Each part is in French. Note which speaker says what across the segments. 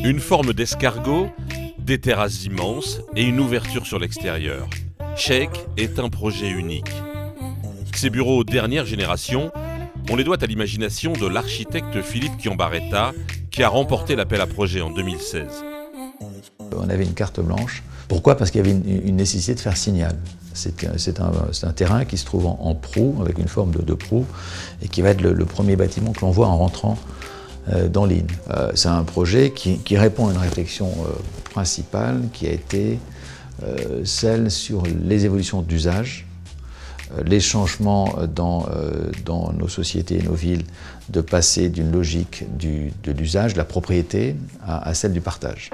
Speaker 1: Une forme d'escargot, des terrasses immenses et une ouverture sur l'extérieur. Cheikh est un projet unique. Ces bureaux dernière génération, on les doit à l'imagination de l'architecte Philippe Chiambaretta qui a remporté l'appel à projet en 2016.
Speaker 2: On avait une carte blanche. Pourquoi? Parce qu'il y avait une nécessité de faire signal. C'est un terrain qui se trouve en proue, avec une forme de proue, et qui va être le premier bâtiment que l'on voit en rentrant dans l'île. C'est un projet qui répond à une réflexion principale qui a été celle sur les évolutions d'usage, les changements dans nos sociétés et nos villes, de passer d'une logique de l'usage, de la propriété, à celle du partage.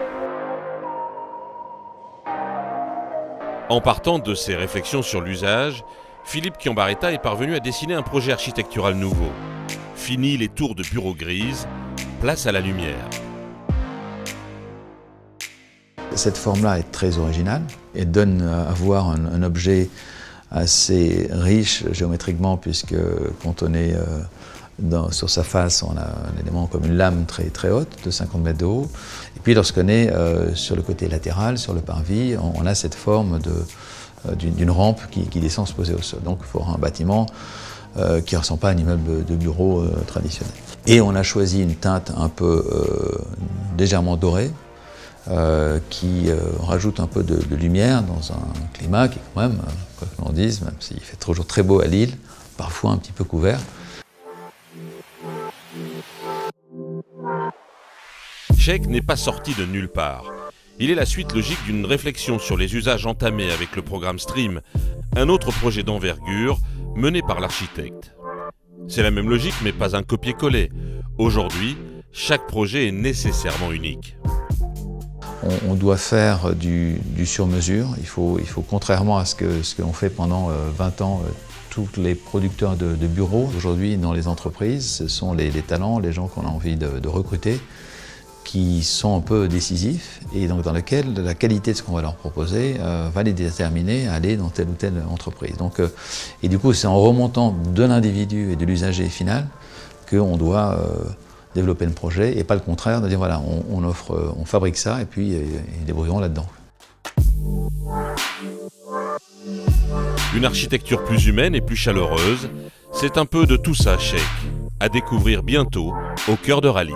Speaker 1: En partant de ces réflexions sur l'usage, Philippe Chiambaretta est parvenu à dessiner un projet architectural nouveau. Fini les tours de bureaux grises, place à la lumière.
Speaker 2: Cette forme-là est très originale et donne à voir un objet assez riche géométriquement, puisque quand on est sur sa face, on a un élément comme une lame très haute, de 50 mètres de haut. Et puis lorsqu'on est sur le côté latéral, sur le parvis, on a cette forme d'une rampe qui descend se poser au sol. Donc il faut avoir un bâtiment qui ne ressemble pas à un immeuble de bureau traditionnel. Et on a choisi une teinte un peu légèrement dorée, qui rajoute un peu de lumière dans un climat qui est quand même, quoi que l'on dise, même s'il fait toujours très beau à Lille, parfois un petit peu couvert.
Speaker 1: Cheikh n'est pas sorti de nulle part. Il est la suite logique d'une réflexion sur les usages entamés avec le programme Stream, un autre projet d'envergure mené par l'architecte. C'est la même logique mais pas un copier-coller. Aujourd'hui, chaque projet est nécessairement unique.
Speaker 2: On doit faire du sur-mesure. Il faut, contrairement à ce que l'on fait pendant 20 ans, tous les producteurs de bureaux, aujourd'hui dans les entreprises, ce sont les talents, les gens qu'on a envie de recruter, qui sont un peu décisifs et donc dans lesquels la qualité de ce qu'on va leur proposer va les déterminer à aller dans telle ou telle entreprise. Donc, et du coup, c'est en remontant de l'individu et de l'usager final qu'on doit développer le projet et pas le contraire, de dire voilà, on fabrique ça et puis ils débrouilleront là-dedans.
Speaker 1: Une architecture plus humaine et plus chaleureuse, c'est un peu de tout ça, Cheikh, à découvrir bientôt au cœur de Rallye.